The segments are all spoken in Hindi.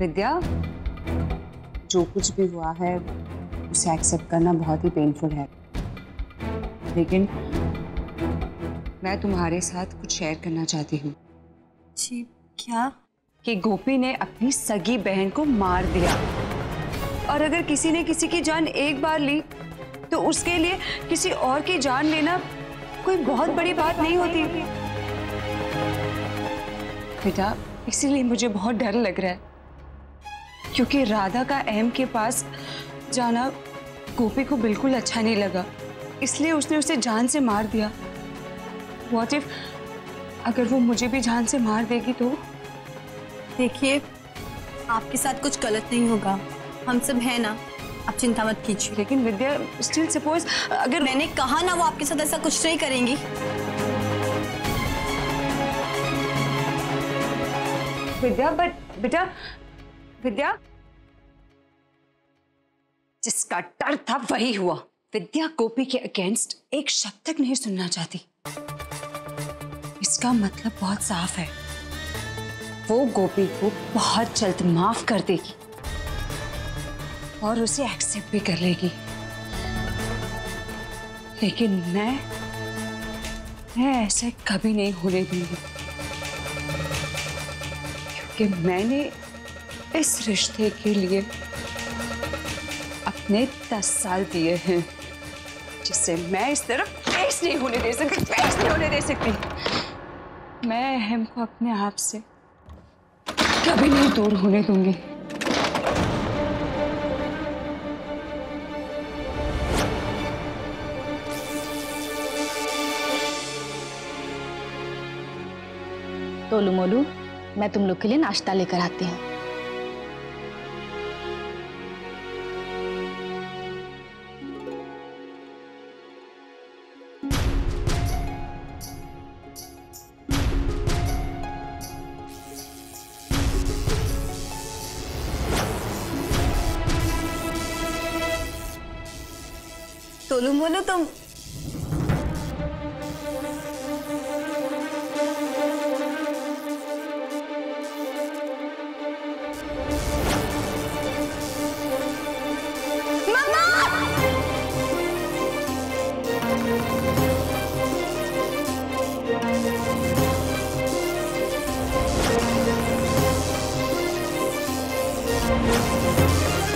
विद्या, जो कुछ भी हुआ है उसे एक्सेप्ट करना बहुत ही पेनफुल है, लेकिन मैं तुम्हारे साथ कुछ शेयर करना चाहती हूँ। जी क्या? कि गोपी ने अपनी सगी बहन को मार दिया, और अगर किसी ने किसी की जान एक बार ली तो उसके लिए किसी और की जान लेना कोई बहुत बड़ी बात नहीं होती। बेटा, इसीलिए मुझे बहुत डर लग रहा है, क्योंकि राधा का अहम के पास जाना गोपी को बिल्कुल अच्छा नहीं लगा, इसलिए उसने उसे जान से मार दिया। What if अगर वो मुझे भी जान से मार देगी तो? देखिए, आपके साथ कुछ गलत नहीं होगा, हम सब हैं ना, आप चिंता मत कीजिए। लेकिन विद्या, स्टिल सपोज अगर मैंने कहा ना वो आपके साथ ऐसा कुछ नहीं करेंगी। विद्या, बट बेटा, विद्या, जिसका डर था वही हुआ। विद्या गोपी के अगेंस्ट एक शब्द तक नहीं सुनना चाहती। इसका मतलब बहुत साफ है, वो गोपी को बहुत जल्द माफ कर देगी और उसे एक्सेप्ट भी कर लेगी। लेकिन मैं ऐसे कभी नहीं होने दूंगी, क्योंकि मैंने इस रिश्ते के लिए अपने 10 साल दिए हैं, जिससे मैं इस तरफ फेस नहीं होने दे सकती, फेस नहीं होने दे सकती। मैं अहम को अपने आप से कभी नहीं दूर होने दूंगी। टोलू मोलू, मैं तुम लोग के लिए नाश्ता लेकर आती हूँ। टोलू मोलू, तुम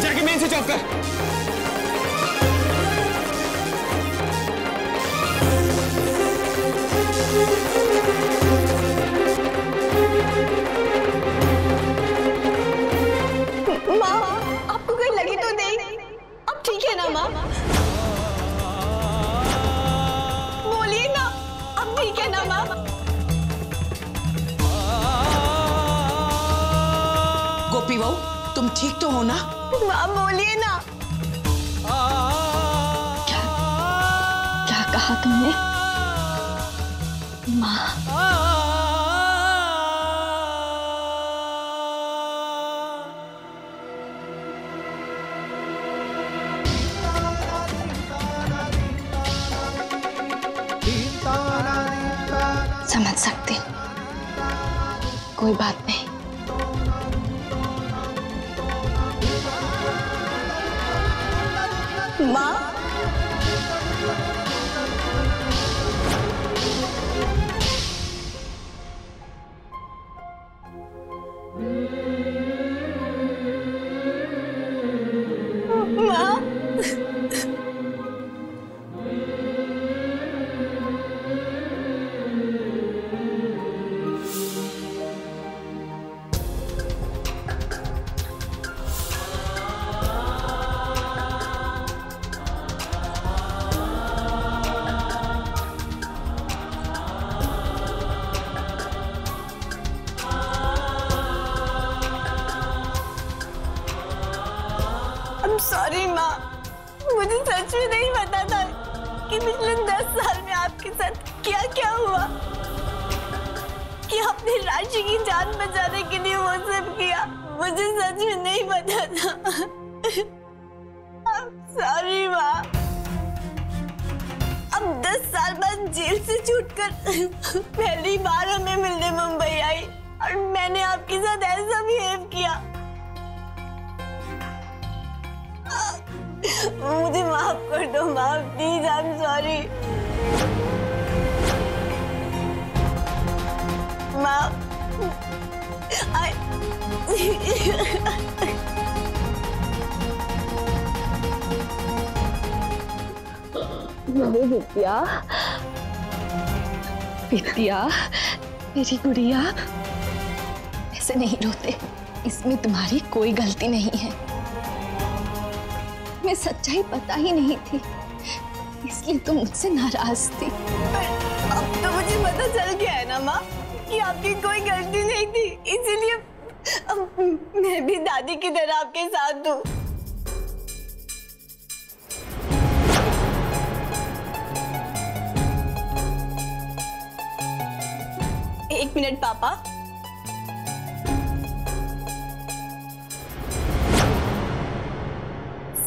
जाके मेन स्विच ऑफ कर। माँ, आपको कोई लगी तो नहीं? अब ठीक है ना माँ? बोलिए ना, अब ठीक है ना माँ? गोपी बहू, तुम ठीक तो हो ना? माँ बोलिए ना। क्या कहा तुमने? माँ, समझ सकती हूँ, कोई बात नहीं। माँ, माँ, सॉरी माँ, मुझे सच में नहीं पता था कि पिछले 10 साल में आपके साथ क्या क्या हुआ, कि आपने राशि की जान बचाने के लिए वो सब किया। मुझे सच में नहीं पता था। सॉरी माँ। अब 10 साल बाद जेल से छूटकर पहली बार हमें मिलने मुंबई आई और मैंने आपके साथ ऐसा बिहेव किया। मुझे माफ कर दो माँ, प्लीज, आई एम सॉरी माँ। विद्या, विद्या, मेरी गुड़िया, ऐसे नहीं रोते, इसमें तुम्हारी कोई गलती नहीं है। मैं सच्चाई पता ही नहीं थी, इसलिए तुम मुझसे नाराज थी। अब तो मुझे पता चल गया है ना माँ कि आपकी कोई गलती नहीं थी, इसीलिए अब मैं भी दादी की तरह आपके साथ हूँ। एक मिनट पापा,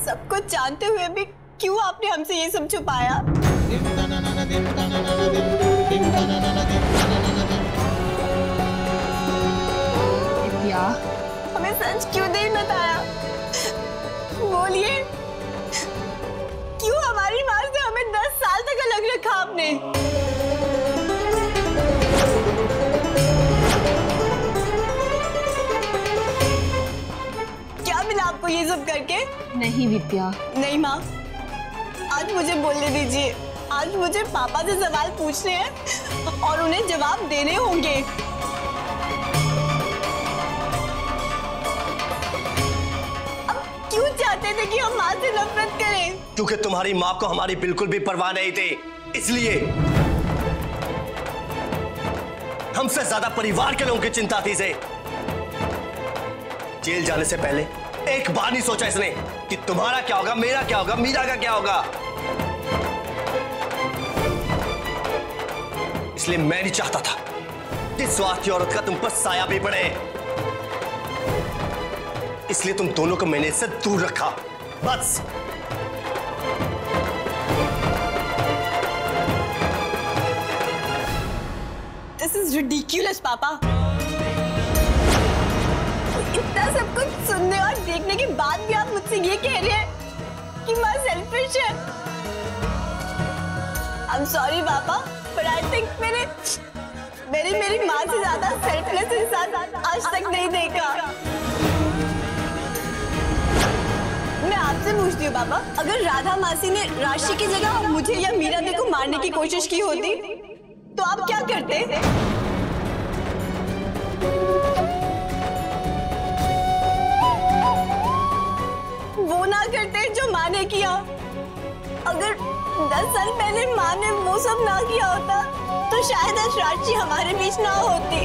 सब कुछ जानते हुए भी क्यों आपने हमसे ये सब छुपाया? विद्या, हमें सच क्यों नहीं बताया? बोलिए, क्यों हमारी माँ से हमें 10 साल तक अलग रखा आपने? क्या मिला आपको ये सब करके? नहीं विद्या, नहीं माँ, आज मुझे बोलने दीजिए। आज मुझे पापा से सवाल पूछने हैं और उन्हें जवाब देने होंगे। अब क्यों चाहते थे कि हम माँ से नफरत करें? क्योंकि तुम्हारी माँ को हमारी बिल्कुल भी परवाह नहीं थी, इसलिए हमसे ज्यादा परिवार के लोगों की चिंता थी इसे। जेल जाने से पहले एक बार नहीं सोचा इसने कि तुम्हारा क्या होगा, मेरा क्या होगा, मीरा का क्या होगा। इसलिए मैं नहीं चाहता था कि स्वार्थी औरत का तुम पर साया भी पड़े, इसलिए तुम दोनों को मैंने इससे दूर रखा, बस। This is ridiculous, पापा। इतना सब कुछ सुनने और देखने के बाद भी आप मुझसे ये कह रहे हैं कि माँ सेल्फिश है। I'm sorry पापा, but I think मैंने मेरी माँ से ज्यादा सेल्फलेस इंसान आज तक नहीं देखा। मैं आपसे पूछती हूँ पापा, अगर राधा मासी ने राशि की जगह मुझे या मीरा दी को मारने की कोशिश की होती तो आप क्या करते? वो ना करते जो माँ ने किया। अगर 10 साल पहले माँ ने वो सब ना किया होता तो शायद आज राशि हमारे बीच ना होती।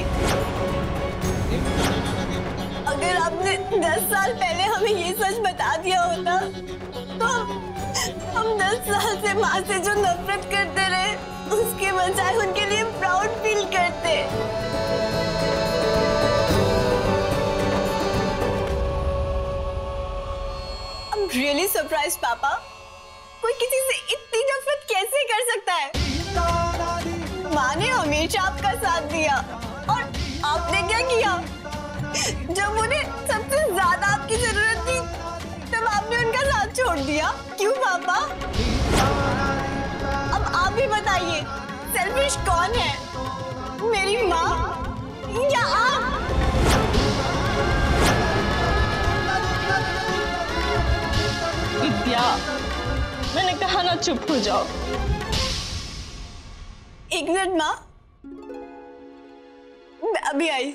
अगर आपने 10 साल पहले हमें ये सच बता दिया होता तो हम 10 साल से माँ से जो नफरत करते रहे उसके बजाय उनके लिए प्राउड फील करते। I'm really surprised पापा, कोई किसी से इतनी नफरत कैसे कर सकता है? माँ ने हमेशा आपका साथ दिया और आपने क्या किया? जब उन्हें सबसे ज्यादा आपकी जरूरत थी तब आपने उनका साथ छोड़ दिया। क्यों पापा? अब आप ही बताइए, सेल्फिश कौन है, मेरी माँ या आप? विद्या, मैंने कहा ना चुप हो जाओ। एक मिनट माँ, मैं अभी आई।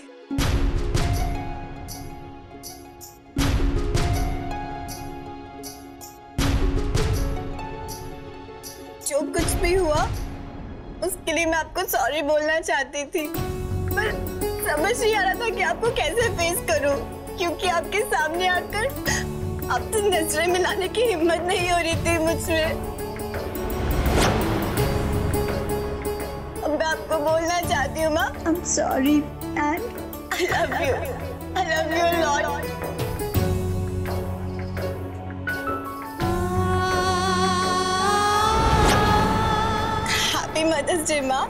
जो कुछ भी हुआ उसके लिए मैं आपको सॉरी बोलना चाहती थी, पर समझ नहीं आ रहा था कि आपको कैसे फेस करूं, क्योंकि आपके सामने आकर आपसे नजरें मिलाने की हिम्मत नहीं हो रही थी मुझमें। अब मैं आपको बोलना चाहती हूँ माँ, I'm sorry and I love you a lot. Happy Mother's Day माँ।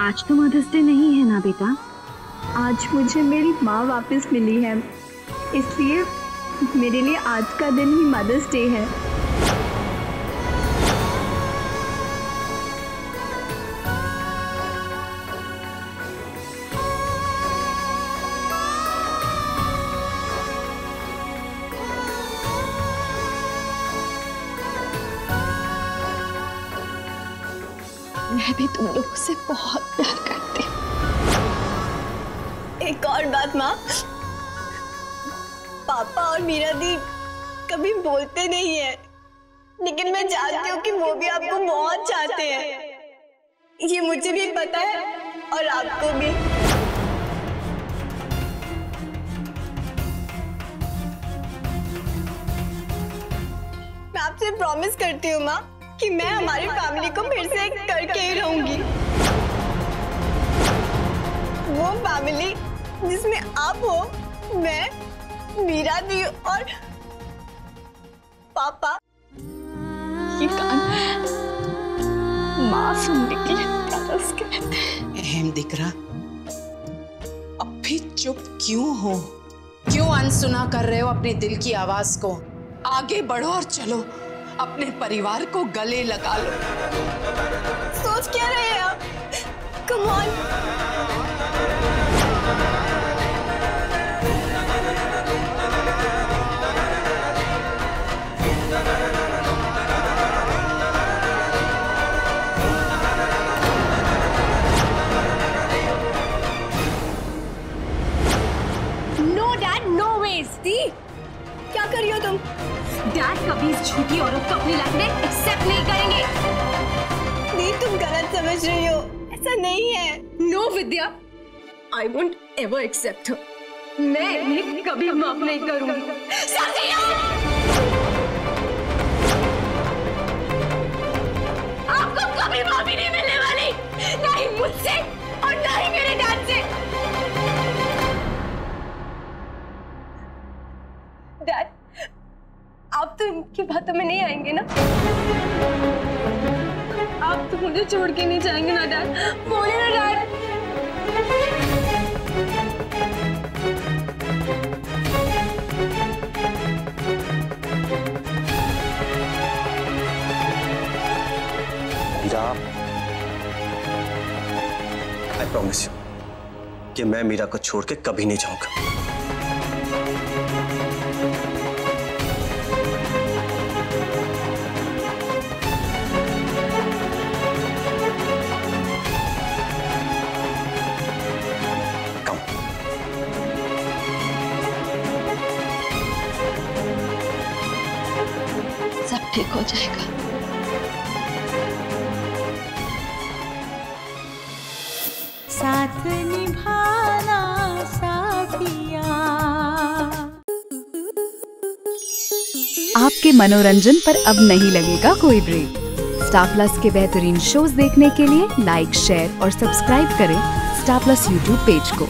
आज तो मदर्स डे नहीं है ना बेटा? आज मुझे मेरी माँ वापस मिली है, इसलिए मेरे लिए आज का दिन ही मदर्स डे है। मैं भी तुम लोगों से बहुत प्यार करती हूँ। एक और बात माँ, पापा और मीरा दी कभी बोलते नहीं है, लेकिन मैं जानती हूँ कि वो भी आपको बहुत चाहते हैं। ये मुझे भी पता है और आपको भी। मैं आपसे प्रॉमिस करती हूँ माँ कि मैं हमारी फैमिली को फिर से एक करके ही रहूंगी। वो फैमिली जिसमें आप हो, मैं, मीरा दी और पापा। ये कान माँ सुनने के लिए तरस गए थे। अहम दिकरा, अब भी चुप क्यों हो? क्यों अनसुना कर रहे हो अपने दिल की आवाज को? आगे बढ़ो और चलो, अपने परिवार को गले लगा लो। सोच क्या रहे हैं आप? Come on. No dad, no veg. दी, क्या कर रही हो तुम? डैड कभी इस झूठी औरत को अपनी लाइफ में एक्सेप्ट नहीं करेंगे। दी, तुम गलत समझ रही हो, ऐसा नहीं है। No Vidya, I won't ever accept her. मैं इन्हें कभी माफ नहीं करूंगी। आपको कभी माफी नहीं मिलने वाली, ना ही मुझसे और ना ही मेरे डैड से। डैड, आप तो इनकी बातों में नहीं आएंगे ना? आप तो मुझे छोड़ के नहीं जाएंगे ना डैड? बोले ना dad. Meera, I promise you कि मैं मीरा को छोड़ के कभी नहीं जाऊंगा। सब ठीक हो जाएगा। साथ निभाना साथिया। आपके मनोरंजन पर अब नहीं लगेगा कोई ब्रेक। स्टार प्लस के बेहतरीन शोज देखने के लिए लाइक, शेयर और सब्सक्राइब करें स्टार प्लस यूट्यूब पेज को।